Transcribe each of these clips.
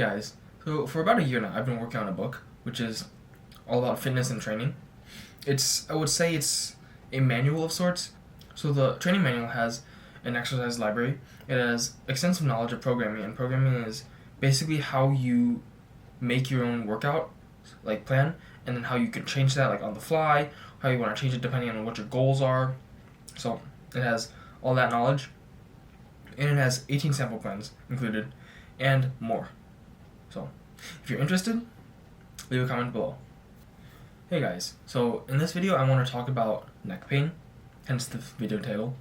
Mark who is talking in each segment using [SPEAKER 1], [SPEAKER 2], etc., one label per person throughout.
[SPEAKER 1] guys, so for about a year now I've been working on a book which is all about fitness and training. I would say it's a manual of sorts. So the training manual has an exercise library. It has extensive knowledge of programming, and programming is basically how you make your own workout like plan, and then how you can change that like on the fly, how you want to change it depending on what your goals are. So it has all that knowledge, and it has 18 sample plans included and more. So if you're interested, leave a comment below. Hey guys, so in this video I want to talk about neck pain, hence the video title.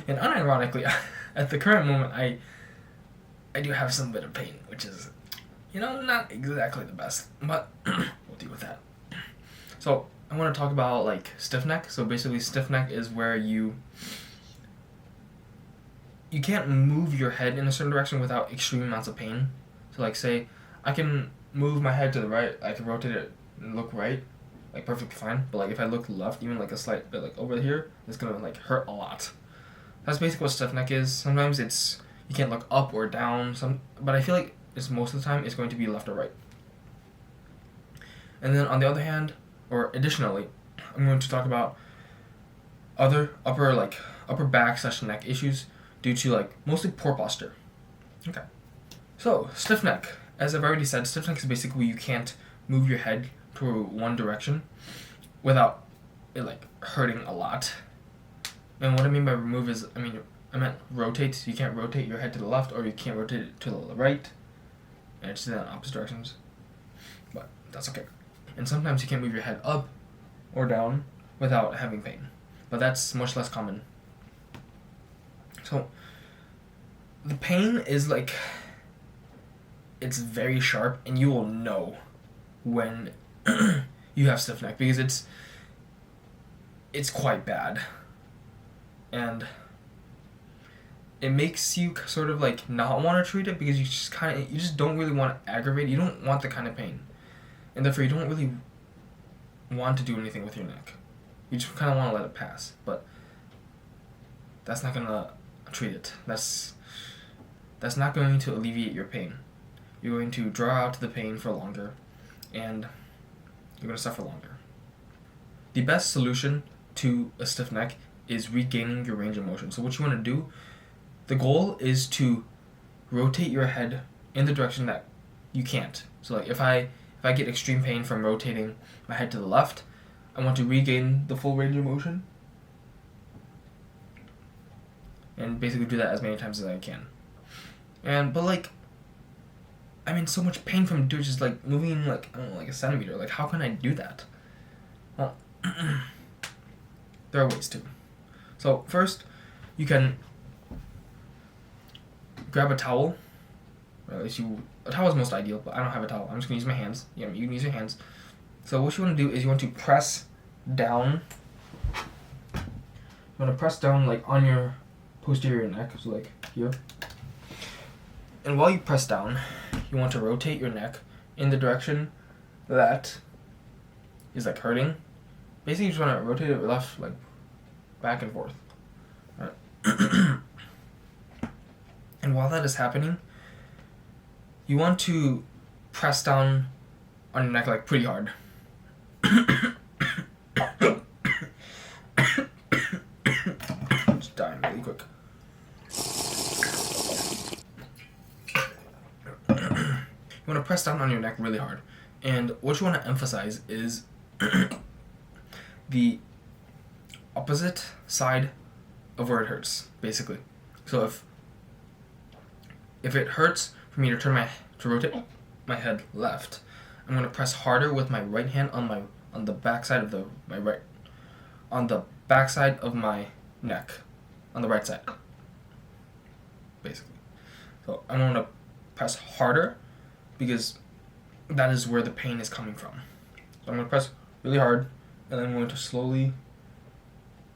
[SPEAKER 1] And unironically, at the current moment I do have some bit of pain, which is, not exactly the best, but we'll deal with that. So I want to talk about like stiff neck. So basically stiff neck is where you can't move your head in a certain direction without extreme amounts of pain. So like say I can move my head to the right, I can rotate it and look right, like perfectly fine. But like if I look left, even like a slight bit like over here, it's gonna like hurt a lot. That's basically what stiff neck is. Sometimes you can't look up or down, but I feel like it's most of the time it's going to be left or right. And then on the other hand, or additionally, I'm going to talk about other upper back / neck issues due to like mostly poor posture. Okay. So stiff neck, as I've already said, stiff neck is basically you can't move your head to one direction without it like hurting a lot. And what I mean by remove is, I meant rotate. So you can't rotate your head to the left, or you can't rotate it to the right. And it's in opposite directions. But that's okay. And sometimes you can't move your head up or down without having pain. But that's much less common. So the pain is like, it's very sharp, and you will know when you have stiff neck because it's quite bad. And it makes you sort of like not want to treat it because you just don't really want to aggravate it. You don't want the kind of pain, and therefore you don't really want to do anything with your neck. You just kind of want to let it pass, but that's not gonna treat it. That's not going to alleviate your pain. You're going to draw out the pain for longer, and you're going to suffer longer. The best solution to a stiff neck is regaining your range of motion. So what you want to do, the goal is to rotate your head in the direction that you can't. So like if I get extreme pain from rotating my head to the left, I want to regain the full range of motion and basically do that as many times as I can. But so much pain from doing just like moving like, I don't know, like a centimeter. Like how can I do that? Well, there are ways to. So first, you can grab a towel. Or at least a towel is most ideal, but I don't have a towel. I'm just gonna use my hands. You can use your hands. So what you want to do is you want to press down. You want to press down like on your posterior neck, so like here. And while you press down, you want to rotate your neck in the direction that is like hurting. Basically, you just want to rotate it left, like back and forth. Alright. And while that is happening, you want to press down on your neck like pretty hard. Just dying really quick. You want to press down on your neck really hard. And what you want to emphasize is the opposite side of where it hurts, basically. So if it hurts for me to rotate my head left, I'm going to press harder with my right hand on the backside of the backside of my neck, on the right side, basically. So I'm going to press harder because that is where the pain is coming from. So I'm going to press really hard, and then I'm going to slowly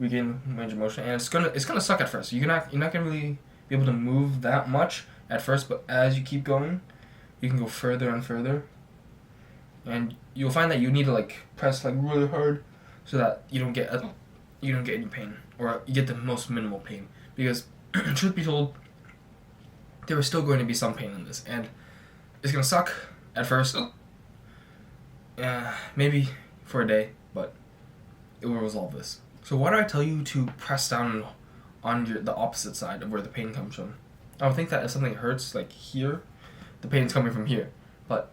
[SPEAKER 1] regain range of motion. And it's gonna suck at first. You're not gonna really be able to move that much at first, but as you keep going, you can go further and further. And you'll find that you need to like press like really hard so that you don't get any pain, or you get the most minimal pain. Because truth be told, there is still going to be some pain in this, and It's gonna suck at first. Maybe for a day, but it will resolve this. So why do I tell you to press down on the opposite side of where the pain comes from? I would think that if something hurts, like here, the pain's coming from here. But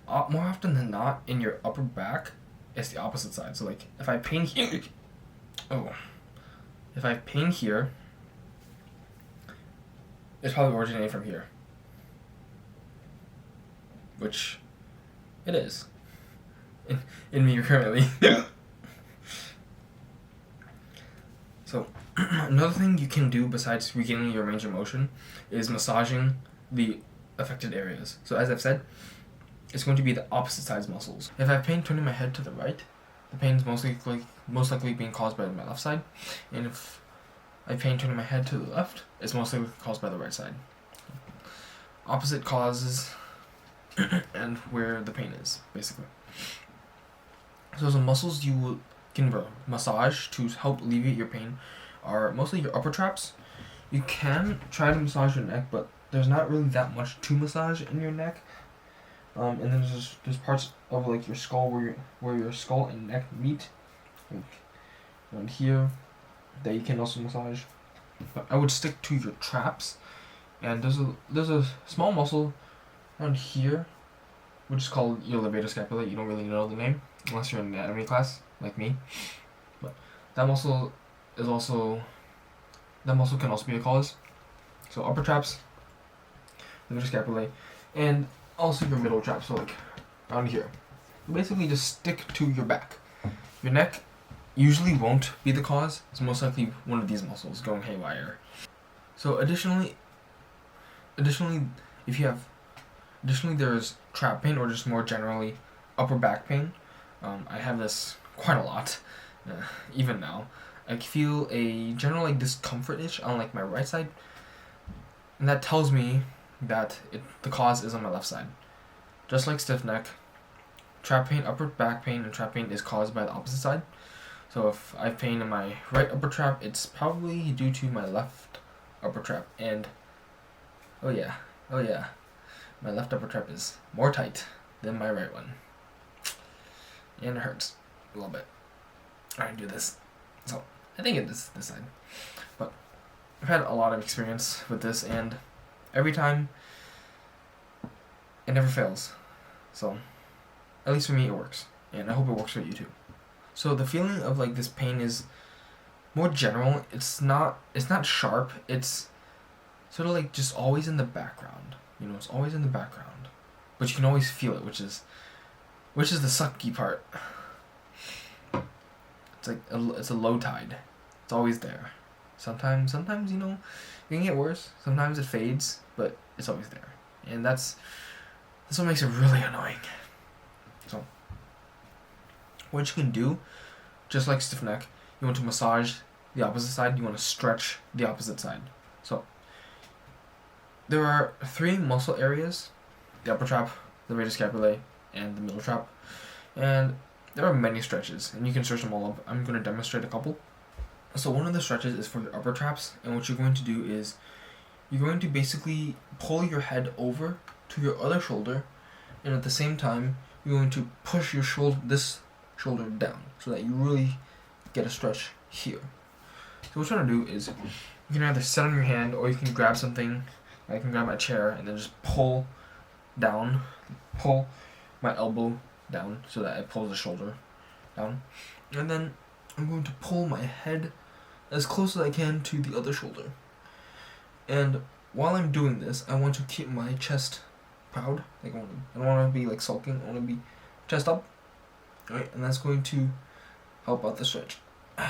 [SPEAKER 1] more often than not, in your upper back, it's the opposite side. So like, if I pain here, if I pain here, it's probably originating from here. Which it is. In me currently. So, another thing you can do besides regaining your range of motion is massaging the affected areas. So as I've said, it's going to be the opposite side's muscles. If I have pain turning my head to the right, the pain is most likely being caused by my left side. And if I have pain turning my head to the left, it's most likely caused by the right side. Opposite causes and where the pain is, basically. So the muscles you can massage to help alleviate your pain are mostly your upper traps. You can try to massage your neck, but there's not really that much to massage in your neck. And then there's parts of like your skull where your skull and neck meet, like around here, that you can also massage. But I would stick to your traps, and there's a small muscle around here, which is called your levator scapula. You don't really know the name unless you're in anatomy class like me, but that muscle can also be a cause. So upper traps, levator scapulae, and also your middle trap, so like around here. Basically just stick to your back. Your neck usually won't be the cause. It's most likely one of these muscles going haywire. So additionally there's trap pain, or just more generally upper back pain. I have this quite a lot, even now. I feel a general like discomfort itch on like my right side, and that tells me that the cause is on my left side. Just like stiff neck, trap pain, upper back pain, and trap pain is caused by the opposite side. So if I have pain in my right upper trap, it's probably due to my left upper trap. And oh yeah, my left upper trap is more tight than my right one, and it hurts a little bit. I do this, so I think it is this side. But I've had a lot of experience with this, and every time it never fails. So at least for me it works, and I hope it works for you too. So the feeling of like this pain is more general. It's not sharp. It's sort of like just always in the background. You know, it's always in the background, but you can always feel it, which is the sucky part. It's like it's a low tide. It's always there. Sometimes you know, it can get worse. Sometimes it fades, but it's always there, and that's what makes it really annoying. So what you can do, just like stiff neck, you want to massage the opposite side. You want to stretch the opposite side. So there are 3 muscle areas: the upper trap, the levator scapulae, and the middle trap. And there are many stretches, and you can stretch them all up. I'm going to demonstrate a couple. So one of the stretches is for your upper traps, and what you're going to do is you're going to basically pull your head over to your other shoulder, and at the same time you're going to push this shoulder down so that you really get a stretch here. So what you're going to do is you can either sit on your hand, or you can grab something. I can grab my chair and then just pull my elbow down so that I pull the shoulder down, and then I'm going to pull my head as close as I can to the other shoulder. And while I'm doing this, I want to keep my chest proud. Like I don't want to be like sulking. I want to be chest up. Alright, and that's going to help out the stretch. You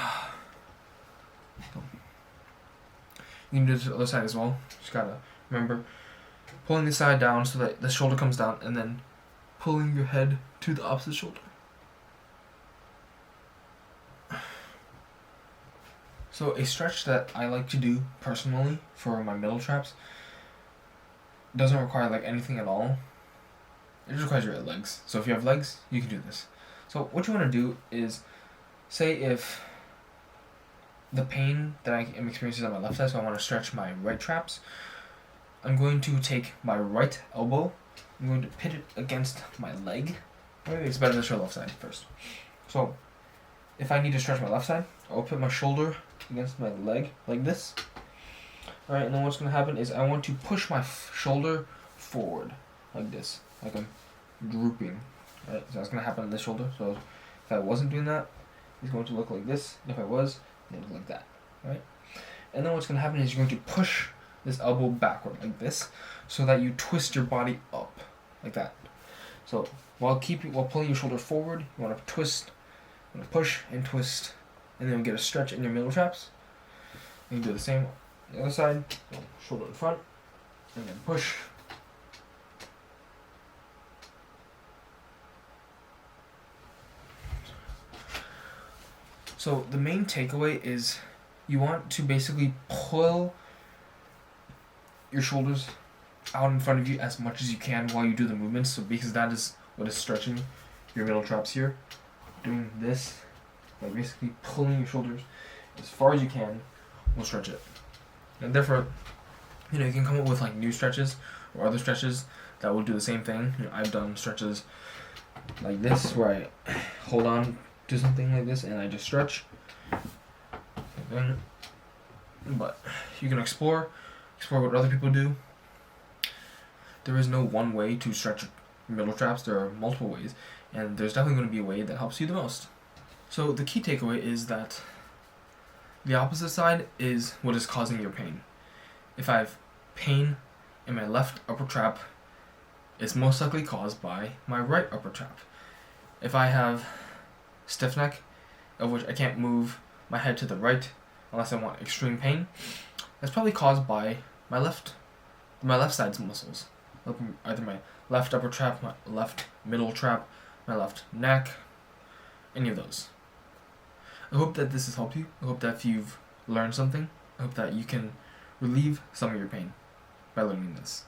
[SPEAKER 1] can do it to the other side as well. Just gotta remember pulling the side down so that the shoulder comes down, and then pulling your head to the opposite shoulder. So a stretch that I like to do personally for my middle traps doesn't require like anything at all. It just requires your legs. So if you have legs, you can do this. So what you want to do is, say if the pain that I am experiencing is on my left side, so I want to stretch my right traps, I'm going to take my right elbow, I'm going to pit it against my leg. Maybe it's better to show left side first. So, if I need to stretch my left side, I'll put my shoulder against my leg like this. Alright, and then what's going to happen is I want to push my shoulder forward like this, like I'm drooping. Right, so that's going to happen on this shoulder. So if I wasn't doing that, it's going to look like this. If I was, it would look like that. Right? And then what's going to happen is you're going to push this elbow backward like this, so that you twist your body up like that. So while pulling your shoulder forward, you want to twist, you want to push and twist, and then get a stretch in your middle traps. You can do the same on the other side. So shoulder in front, and then push. So the main takeaway is you want to basically pull your shoulders out in front of you as much as you can while you do the movements. So because that is what is stretching your middle traps here. Doing this, like basically pulling your shoulders as far as you can will stretch it. And therefore, you can come up with like new stretches or other stretches that will do the same thing. I've done stretches like this where I hold on to something like this and I just stretch. But you can explore what other people do. There is no one way to stretch middle traps. There are multiple ways, and there's definitely going to be a way that helps you the most. So the key takeaway is that the opposite side is what is causing your pain. If I have pain in my left upper trap, it's most likely caused by my right upper trap. If I have stiff neck, of which I can't move my head to the right unless I want extreme pain, that's probably caused by my left side's muscles. Either my left upper trap, my left middle trap, my left neck, any of those. I hope that this has helped you. I hope that if you've learned something, I hope that you can relieve some of your pain by learning this.